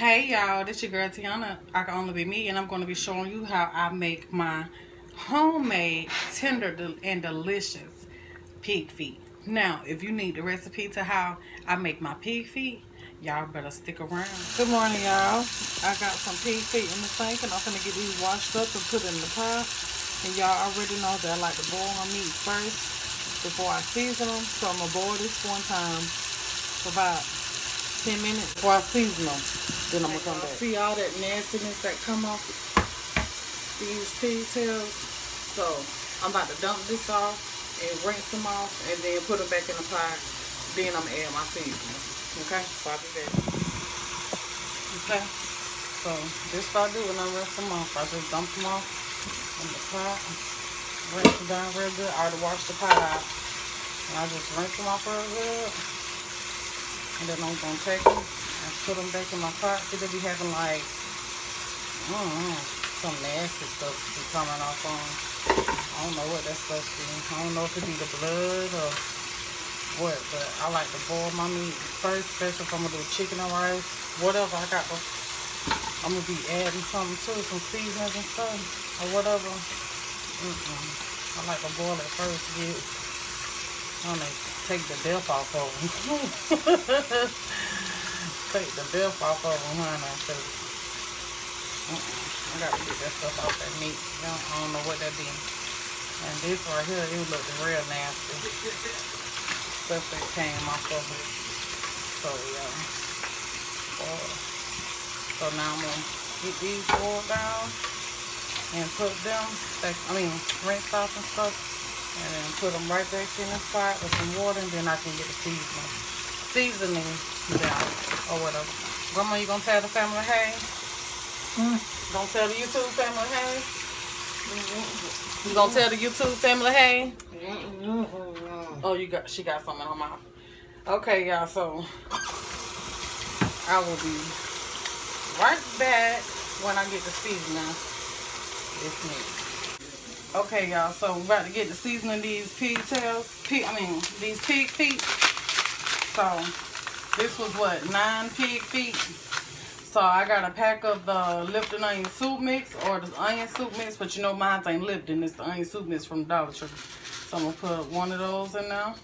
Hey y'all, this your girl Tiana. I Can Only Be Me, and I'm going to be showing you how I make my homemade tender and delicious pig feet. Now, if you need the recipe to how I make my pig feet, y'all better stick around. Good morning, y'all. I got some pig feet in the sink, and I'm going to get these washed up and put in the pot. And y'all already know that I like to boil my meat first before I season them. So I'm going to boil this one time for about 10 minutes before I season them. Then I'm gonna come back. See all that nastiness that come off these pigtails? So I'm about to dump this off and rinse them off and then put them back in the pot. Then I'm gonna add my seasonings. Okay? So I'll be back. Okay? So this is what I do when I rinse them off. I just dump them off in the pot. Rinse them down real good. I already washed the pot out. And I just rinse them off real good. And then I'm gonna take them and put them back in my pot. It'll be having like, I don't know, some nasty stuff be coming off on. I don't know what that stuff is. I don't know if it be the blood or what, but I like to boil my meat first, especially if I'm gonna do chicken or rice, whatever. I'm gonna be adding something to it, some seasonings and stuff or whatever. I like to boil it first, take the death off of them. Take the death off of them, honey. I gotta get that stuff off that meat. I don't know what that be. And this right here, it looked real nasty. Stuff that came off of it. So yeah. So now I'm gonna get these boiled down and put them back, rinse off and stuff. And then put them right back in the pot with some water, and then I can get the seasoning down or whatever. Grandma, you gonna tell the family hey? Gonna tell the YouTube family hey? You gonna tell the YouTube family hey? Oh, she got something in her mouth. Okay, y'all. So I will be right back when I get the seasoning. It's me. Okay, y'all, so we're about to get the seasoning these pigtails, these pig feet. So this was what, 9 pig feet. So I got a pack of the Lipton onion soup mix or the onion soup mix, but you know mine ain't Lipton, it's the onion soup mix from Dollar Tree. So I'm gonna put one of those in there.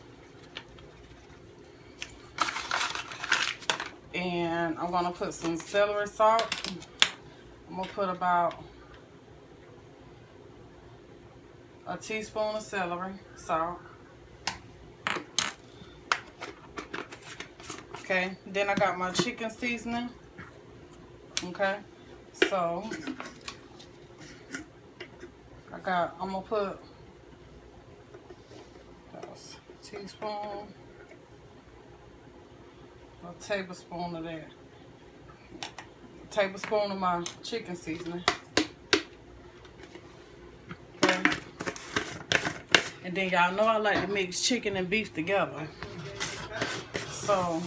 And I'm gonna put some celery salt. I'm gonna put about a teaspoon of celery salt. Okay, then I got my chicken seasoning. Okay, so I'm gonna put a teaspoon, a tablespoon of that, a tablespoon of my chicken seasoning. And then y'all know I like to mix chicken and beef together. So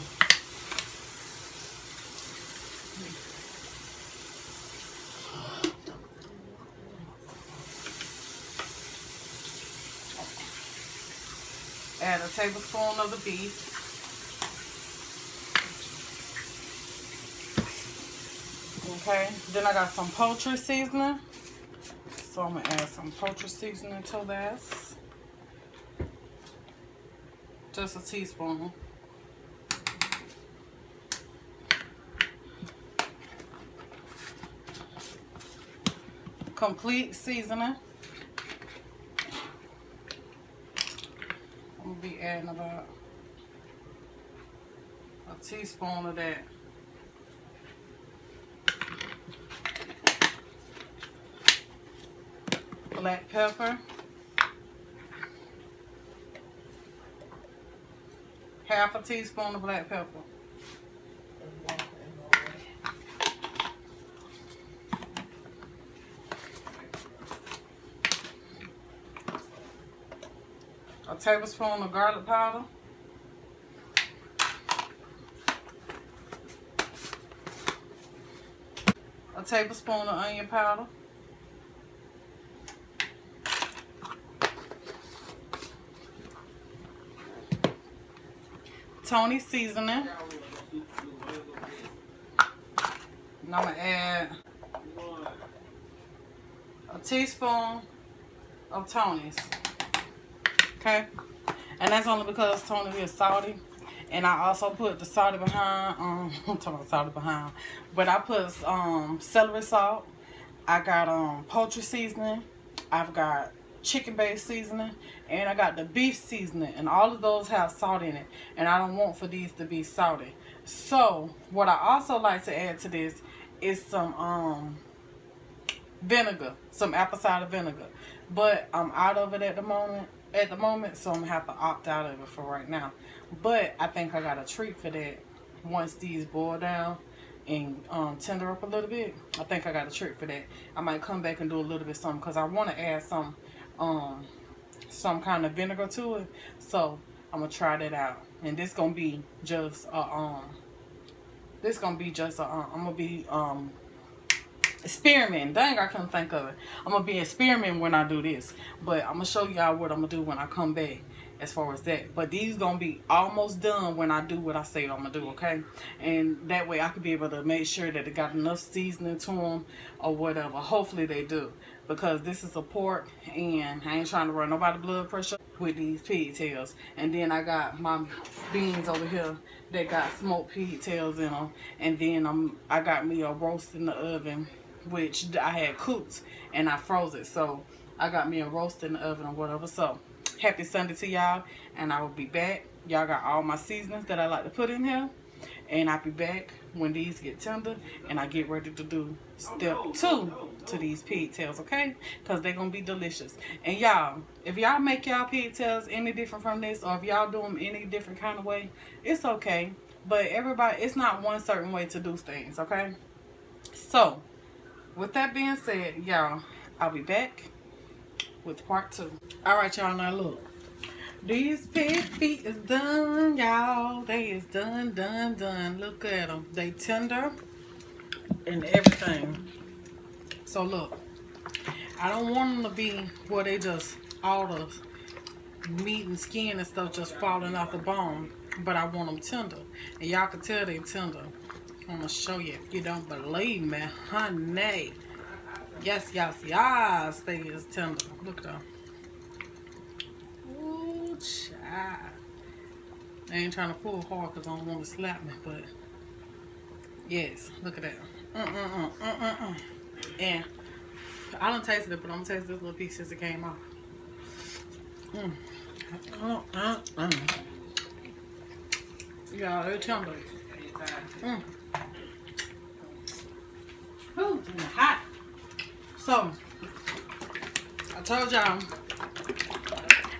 add a tablespoon of the beef. Okay, then I got some poultry seasoning. So I'm gonna add some poultry seasoning to this. Just a teaspoon. Complete seasoning. I'm gonna be adding about a teaspoon of that. Black pepper. Half a teaspoon of black pepper. A tablespoon of garlic powder. A tablespoon of onion powder. Tony seasoning. And I'm gonna add a teaspoon of Tony's. Okay? And that's only because Tony is salty. And I also put the salty behind, I'm talking about salty behind, but I put celery salt. I got poultry seasoning. I've got chicken-based seasoning, and I got the beef seasoning, and all of those have salt in it, and I don't want for these to be salty. So what I also like to add to this is some vinegar, some apple cider vinegar, but I'm out of it at the moment, so I'm gonna have to opt out of it for right now. But I think I got a treat for that once these boil down and tender up a little bit. I think I got a trick for that. I might come back and do a little bit something because I want to add some kind of vinegar to it. So I'm gonna try that out. And this gonna be just I'm gonna be experimenting. Dang, I couldn't think of it. I'm gonna be experimenting when I do this, but I'm gonna show y'all what I'm gonna do when I come back as far as that. But these gonna be almost done when I do what I say I'm gonna do, okay? And that way I could be able to make sure that it got enough seasoning to them or whatever. Hopefully they do, because this is a pork and I ain't trying to run nobody's blood pressure with these pigtails. And then I got my beans over here that got smoked pigtails in them, and then I got me a roast in the oven, which I had cooked and I froze it. So I got me a roast in the oven or whatever. So happy Sunday to y'all, and I will be back. Y'all got all my seasonings that I like to put in here, and I'll be back when these get tender and I get ready to do step 2 to these pigtails, okay? Because they're gonna be delicious. And y'all, if y'all make y'all pigtails any different from this, or if y'all do them any different kind of way, it's okay. But everybody, it's not one certain way to do things, okay? So with that being said, y'all, I'll be back with part 2. Alright, y'all, now look. These pig feet is done, y'all. They is done. Look at them. They tender and everything. So look, I don't want them to be where they just, all the meat and skin and stuff just falling off the bone. But I want them tender. And y'all can tell they tender. I'm going to show you if you don't believe me, honey. Yes, they is tender. Look at them. Ooh, child. I ain't trying to pull hard because I don't want to slap me, but yes, look at that. And I don't taste it, but I'm going to taste this little piece since it came off. Yeah, they're tender. Ooh, hot. So, I told y'all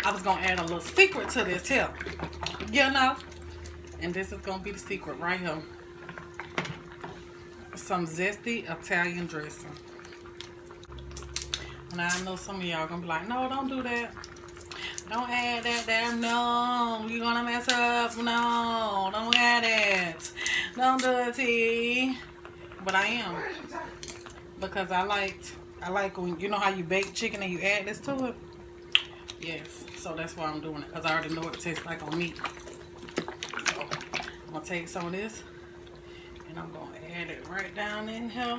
I was gonna add a little secret to this here, you know, and this is gonna be the secret right here. Some zesty Italian dressing. Now I know some of y'all gonna be like, no, don't do that. Don't add that there. No, you're gonna mess up. No, don't add it. Don't do it, T. But I am, because I like when, you know how you bake chicken and you add this to it. Yes, so that's why I'm doing it, because I already know what it tastes like on meat. So I'm going to take some of this and I'm going to add it right down in here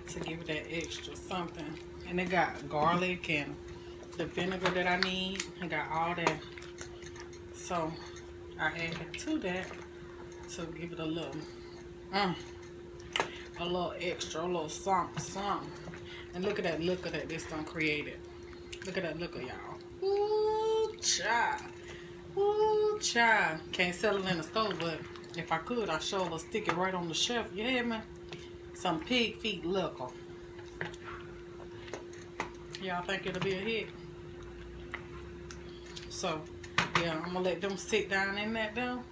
to give it that extra something. And it got garlic and the vinegar that I need. It got all that. So I added to that to give it a little extra, a little something. And look at that, this done created. Look at that, look at y'all. Ooh, child. Ooh, child. Can't sell it in the store, but if I could, I sure would stick it right on the shelf. You hear me? Some pig feet liquor. Y'all think it'll be a hit? So, yeah, I'm gonna let them sit down in that though.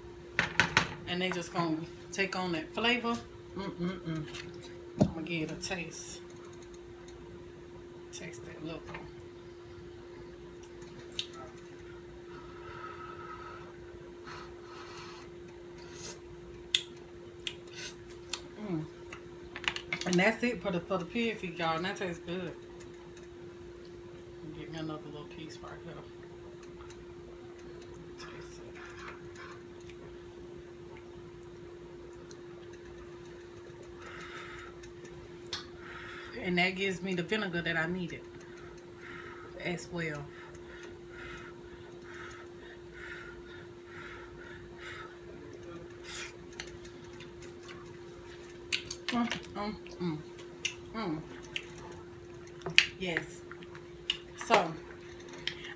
And they just gonna take on that flavor. I'm gonna give it a taste. Taste that liquor. And that's it for the pig feet, y'all. And that tastes good. Give me another little piece right here. Taste it. And that gives me the vinegar that I needed as well. Yes. So,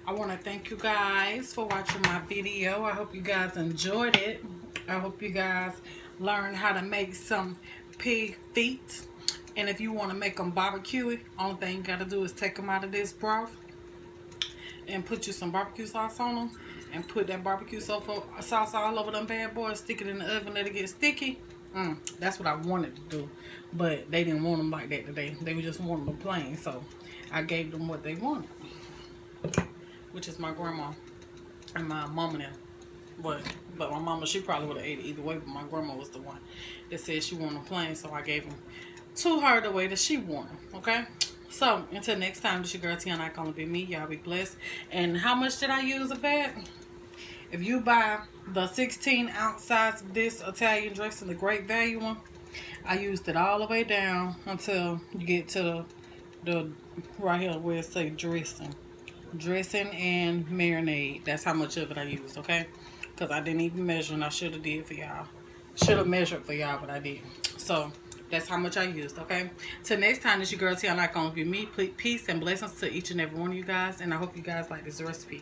I want to thank you guys for watching my video. I hope you guys enjoyed it. I hope you guys learned how to make some pig feet. And if you want to make them barbecue, only thing you got to do is take them out of this broth and put you some barbecue sauce on them. And put that barbecue sauce all over them bad boys. Stick it in the oven, let it get sticky. That's what I wanted to do. But they didn't want them like that today. They were just wanting them plain. So I gave them what they wanted. Which is my grandma and my mama now. But my mama, she probably would have ate it either way. But my grandma was the one that said she wanted them plain. So I gave them to her the way that she wanted. Okay? So, until next time, this your girl Tiana. I can only be me. Y'all be blessed. And how much did I use of that? If you buy the 16-ounce size of this Italian dressing, the Great Value one, I used it all the way down until you get to the right here where it say dressing. Dressing and marinade. That's how much of it I used, okay? Because I didn't even measure, and I should have did for y'all. Should have measured for y'all, but I didn't. So, that's how much I used, okay? Till next time, this your girl Tiana. I can only be me. Peace and blessings to each and every one of you guys. And I hope you guys like this recipe.